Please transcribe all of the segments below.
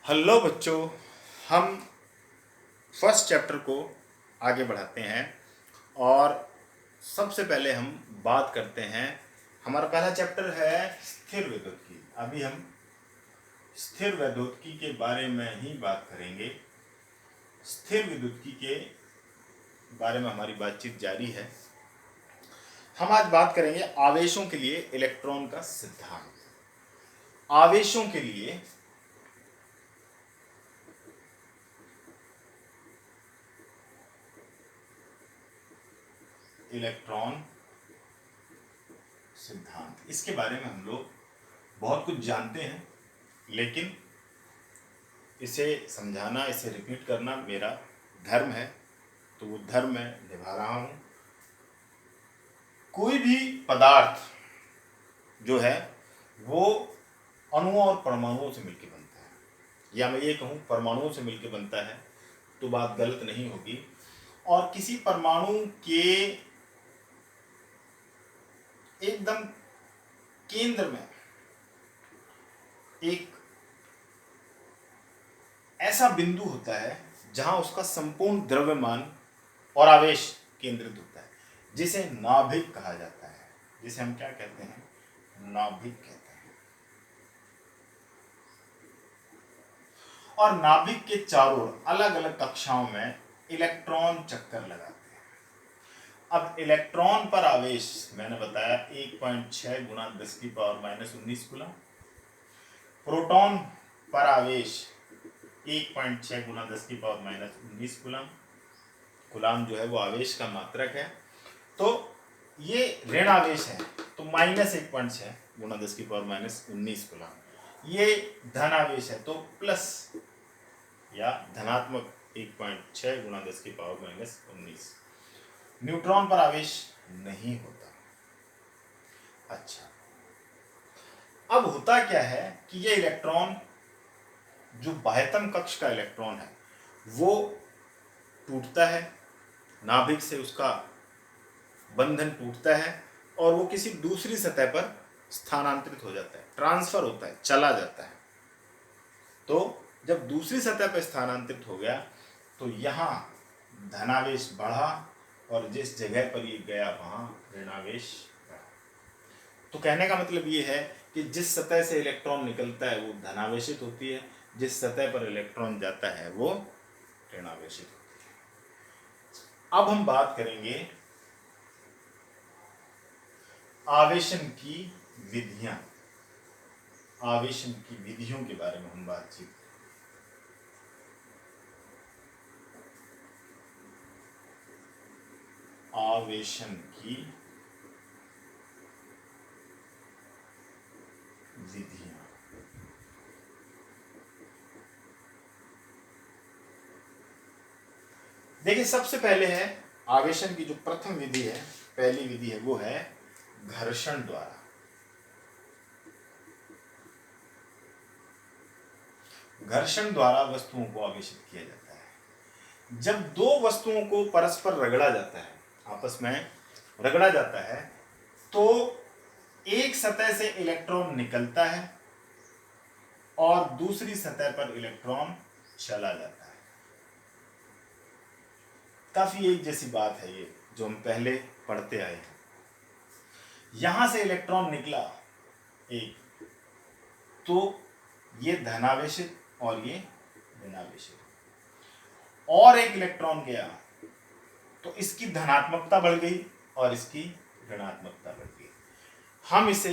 Hello बच्चों, हम first chapter को आगे बढ़ाते हैं और सबसे पहले हम बात करते हैं। हमारा पहला चैप्टर है स्थिर वैद्युतिकी। अभी हम स्थिर वैद्युतिकी के बारे में ही बात करेंगे। स्थिर वैद्युतिकी के बारे में हमारी बातचीत जारी है। हम आज बात करेंगे आवेशों के लिए इलेक्ट्रॉन का सिद्धांत। आवेशों के लिए इलेक्ट्रॉन सिद्धांत, इसके बारे में हम लोग बहुत कुछ जानते हैं, लेकिन इसे समझाना, इसे रिपीट करना मेरा धर्म है, तो वो धर्म मैं निभा रहा हूँ। कोई भी पदार्थ जो है वो अणुओं और परमाणुओं से मिलकर बनता है, या मैं ये कहूँ परमाणुओं से मिलकर बनता है तो बात गलत नहीं होगी। और किसी परमाणु के एकदम केंद्र में एक ऐसा बिंदु होता है जहां उसका संपूर्ण द्रव्यमान और आवेश केंद्रित होता है, जिसे नाभिक कहा जाता है। जिसे हम क्या कहते हैं? नाभिक कहते हैं। और नाभिक के चारों ओर अलग अलग कक्षाओं में इलेक्ट्रॉन चक्कर लगाते हैं। अब इलेक्ट्रॉन पर आवेश मैंने बताया 1.6 गुणा 10⁻⁻19 कूलम। प्रोटॉन पर आवेश 1.6 गुणा 10⁻⁻19 कूलम। कूलम जो है वो आवेश का मात्रक है। तो ये ऋण आवेश है, तो -1.6 गुणा 10⁻⁻19 कूलम। ये धन आवेश है, तो प्लस या धनात्मक 1.6 गुणा 10⁻⁻19। न्यूट्रॉन पर आवेश नहीं होता। अच्छा, अब होता क्या है कि ये इलेक्ट्रॉन, जो बाह्यतम कक्ष का इलेक्ट्रॉन है, वो टूटता है, नाभिक से उसका बंधन टूटता है और वो किसी दूसरी सतह पर स्थानांतरित हो जाता है, ट्रांसफर होता है, चला जाता है। तो जब दूसरी सतह पर स्थानांतरित हो गया तो यहाँ धनावेश बढ़ा और जिस जगह पर ये गया वहाँ ऋणावेश बढ़ा। तो कहने का मतलब ये है कि जिस सतह से इलेक्ट्रॉन निकलता है वो धनावेशित होती है, जिस सतह पर इलेक्ट्रॉन जाता है वो ऋणावेशित होती है। अब हम बात करेंगे आवेशन की विधियां। आवेशन की विधियों के बारे में हम बातचीत करेंगे। आवेशन की विधियां। देखिए, सबसे पहले है आवेशन की जो प्रथम विधि है, पहली विधि है, वो है घर्षण द्वारा। घर्षण द्वारा वस्तुओं को आवेशित किया जाता है। जब दो वस्तुओं को परस्पर रगड़ा जाता है, आपस में रगड़ा जाता है, तो एक सतह से इलेक्ट्रॉन निकलता है और दूसरी सतह पर इलेक्ट्रॉन चला जाता है। काफी एक जैसी बात है ये, जो हम पहले पढ़ते आए हैं। यहां से इलेक्ट्रॉन निकला एक, तो ये धनावेशित और ये ऋणावेशित, और एक इलेक्ट्रॉन गया तो इसकी धनात्मकता बढ़ गई और इसकी ऋणात्मकता बढ़ गई। हम इसे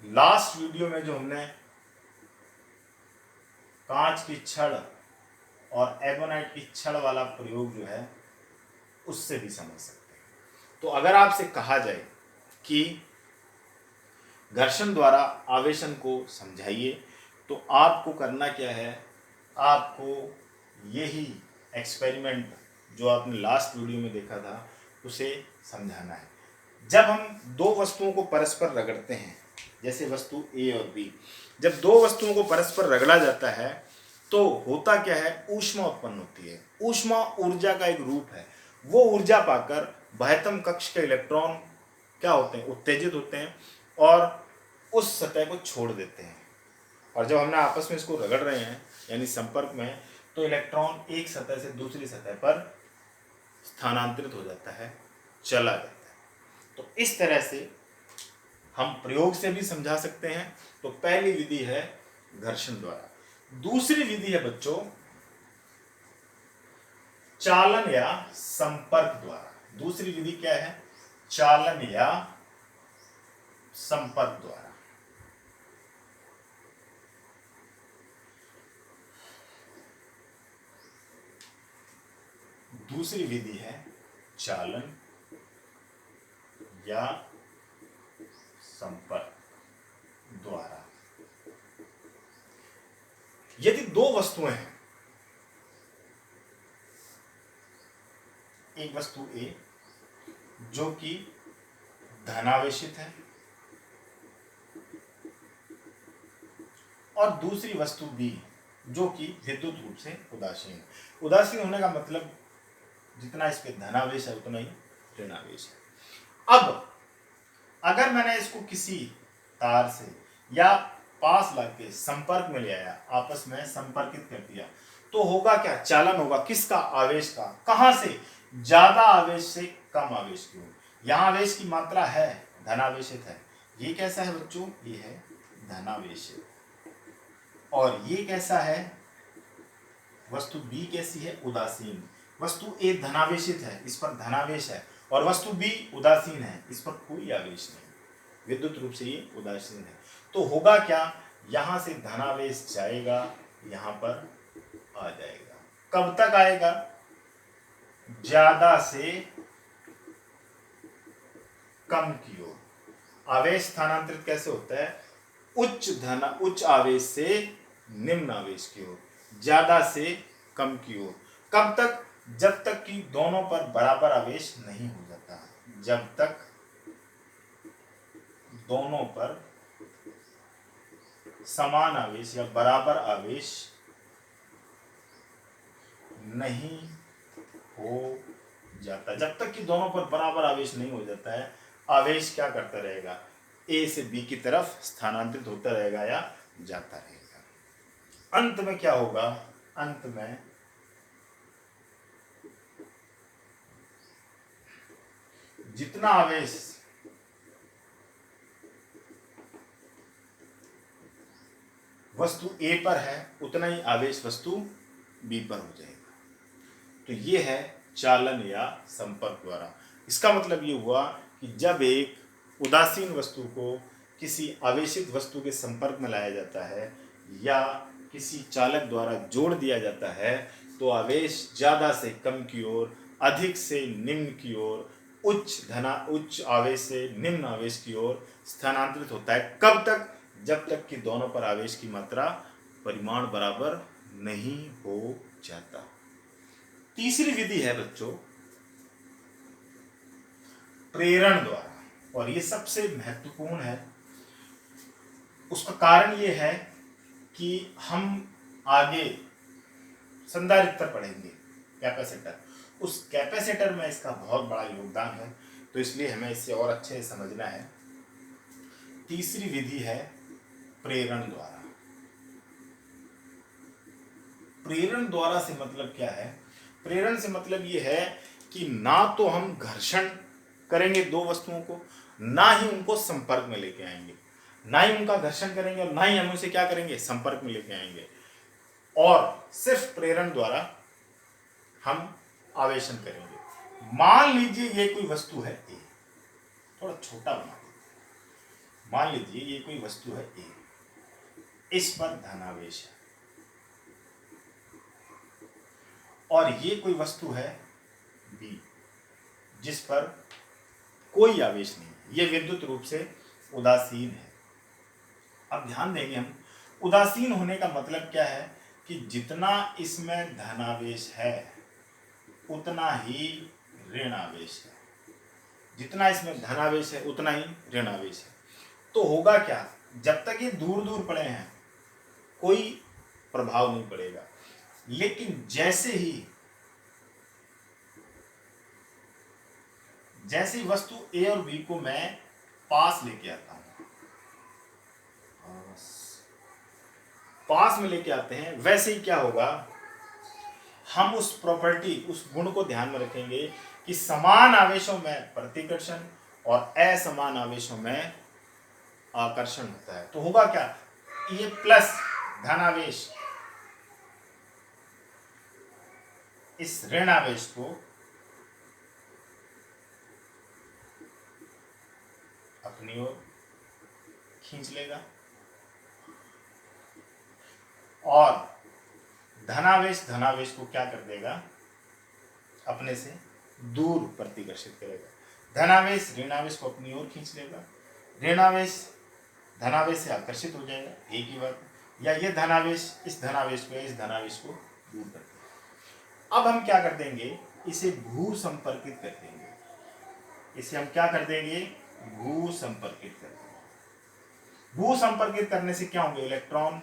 लास्ट वीडियो में जो हमने कांच की छड़ और एबोनाइट की छड़ वाला प्रयोग जो है उससे भी समझ सकते हैं। तो अगर आपसे कहा जाए कि घर्षण द्वारा आवेशन को समझाइए, तो आपको करना क्या है? आपको यही एक्सपेरिमेंट जो आपने लास्ट वीडियो में देखा था उसे समझाना है। जब हम दो वस्तुओं को परस्पर रगड़ते हैं, जैसे वस्तु ए और बी, जब दो वस्तुओं को परस्पर रगड़ा जाता है तो होता क्या है? ऊष्मा उत्पन्न होती है। ऊष्मा ऊर्जा का एक रूप है। वो ऊर्जा पाकर बाह्यतम कक्ष के इलेक्ट्रॉन क्या होते हैं? उत्तेजित होते हैं और उस सतह को छोड़ देते हैं। और जब हमने आपस में इसको रगड़ रहे हैं यानी संपर्क में, तो इलेक्ट्रॉन एक सतह से दूसरी सतह पर स्थानांतरित हो जाता है, चला जाता है। तो इस तरह से हम प्रयोग से भी समझा सकते हैं। तो पहली विधि है घर्षण द्वारा। दूसरी विधि है बच्चों चालन या संपर्क द्वारा। दूसरी विधि क्या है? चालन या संपर्क द्वारा। दूसरी विधि है चालन या संपर्क द्वारा। यदि दो वस्तुएं हैं, एक वस्तु A जो कि धनावेशित है और दूसरी वस्तु B जो कि विद्युत रूप से उदासीन है। उदासीन होने का मतलब जितना इस पे धनावेश है उतना ही ऋणावेश है। अब अगर मैंने इसको किसी तार से या पास लाके संपर्क में ले आया, आपस में संपर्कित कर दिया, तो होगा क्या? चालन होगा। किसका? आवेश का। कहां से? ज्यादा आवेश से कम आवेश की ओर। यहां आवेश की मात्रा है, धनावेशित है। ये कैसा है बच्चों? ये है धनावेशित। और ये कैसा है? वस्तु B कैसी है? उदासीन। वस्तु A धनावेशित है, इस पर धनावेश है, और वस्तु B उदासीन है, इस पर कोई आवेश नहीं, विद्युत रूप से ये उदासीन है। तो होगा क्या? यहां से धनावेश जाएगा, यहां पर आ जाएगा। कब तक आएगा? ज्यादा से कम की ओर। आवेश स्थानांतरित कैसे होता है? उच्च आवेश से निम्न आवेश की ओर, ज्यादा से कम की ओर। कब तक? जब तक कि दोनों पर बराबर आवेश नहीं हो जाता। जब तक दोनों पर समान आवेश या बराबर आवेश नहीं हो जाता। जब तक कि दोनों पर बराबर आवेश नहीं हो जाता है, आवेश क्या करता रहेगा? A से B की तरफ स्थानांतरित होता रहेगा या जाता रहेगा। अंत में क्या होगा? अंत में जितना आवेश वस्तु A पर है उतना ही आवेश वस्तु B पर हो जाएगा। तो ये है चालन या संपर्क द्वारा। इसका मतलब ये हुआ कि जब एक उदासीन वस्तु को किसी आवेशित वस्तु के संपर्क में लाया जाता है या किसी चालक द्वारा जोड़ दिया जाता है, तो आवेश ज्यादा से कम की ओर, अधिक से निम्न की ओर, उच्च आवेश से निम्न आवेश की ओर स्थानांतरित होता है। कब तक? जब तक कि दोनों पर आवेश की मात्रा परिमाण बराबर नहीं हो जाता। तीसरी विधि है बच्चों प्रेरण द्वारा, और ये सबसे महत्वपूर्ण है। उसका कारण ये है कि हम आगे संधारित्र पढ़ेंगे, कैपेसिटर। उस कैपेसिटर में इसका बहुत बड़ा योगदान है, तो इसलिए हमें इसे और अच्छे से समझना है। तीसरी विधि है प्रेरण द्वारा। प्रेरण द्वारा से मतलब क्या है? प्रेरण से मतलब ये है कि ना तो हम घर्षण करेंगे दो वस्तुओं को, ना ही उनको संपर्क में लेके आएंगे। ना ही उनका घर्षण करेंगे और ना ही हम उसे क्या करेंगे? संपर्क में लेके आएंगे। और सिर्फ प्रेरण द्वारा हम आवेशन करेंगे। मान लीजिए ये कोई वस्तु है A, थोड़ा छोटा बना देते। मान लीजिए ये कोई वस्तु है A, इस पर धनावेश है, और ये कोई वस्तु है B जिस पर कोई आवेश नहीं, ये विद्युत रूप से उदासीन है। अब ध्यान देंगे हम, उदासीन होने का मतलब क्या है कि जितना इसमें धनावेश है उतना ही ऋण आवेश है। जितना इसमें धनावेश है उतना ही ऋण आवेश है। तो होगा क्या? जब तक ये दूर दूर पड़े हैं कोई प्रभाव नहीं पड़ेगा, लेकिन जैसे ही वस्तु A और B को मैं पास लेके आता हूं, पास में लेके आते हैं, वैसे ही क्या होगा, हम उस प्रॉपर्टी, उस गुण को ध्यान में रखेंगे कि समान आवेशों में प्रतिकर्षण और असमान आवेशों में आकर्षण होता है। तो होगा क्या, ये प्लस धनावेश इस ऋण आवेश को अपनी ओर खींच लेगा और धनावेश धनावेश को क्या कर देगा, अपने से दूर प्रतिकर्षित करेगा। धनावेश ऋणावेश को अपनी ओर खींच लेगा, ऋणावेश धनावेश से आकर्षित हो जाएगा, एक ही बात है। या ये धनावेश इस धनावेश को, इस धनावेश को दूर कर देगा। अब हम क्या कर देंगे, इसे भू संपर्कित कर देंगे। इसे हम क्या कर देंगे, भू संपर्कित कर देंगे। भू संपर्कित करने से क्या होंगे, इलेक्ट्रॉन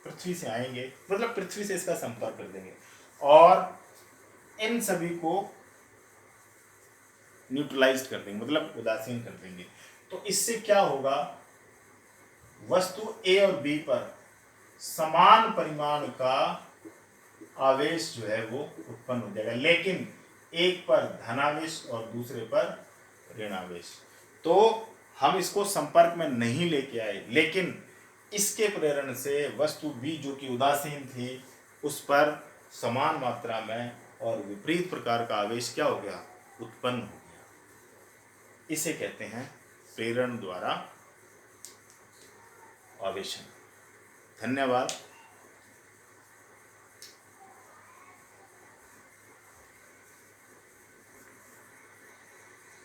पृथ्वी से आएंगे, मतलब पृथ्वी से इसका संपर्क कर देंगे और इन सभी को न्यूट्रलाइज कर देंगे, मतलब उदासीन कर देंगे। तो इससे क्या होगा, वस्तु ए और बी पर समान परिमाण का आवेश जो है वो उत्पन्न हो जाएगा, लेकिन एक पर धनावेश और दूसरे पर ऋणावेश। तो हम इसको संपर्क में नहीं लेके आए, लेकिन इसके प्रेरण से वस्तु बी जो कि उदासीन थी उस पर समान मात्रा में और विपरीत प्रकार का आवेश क्या हो गया, उत्पन्न हो गया। इसे कहते हैं प्रेरण द्वारा आवेशन। धन्यवाद।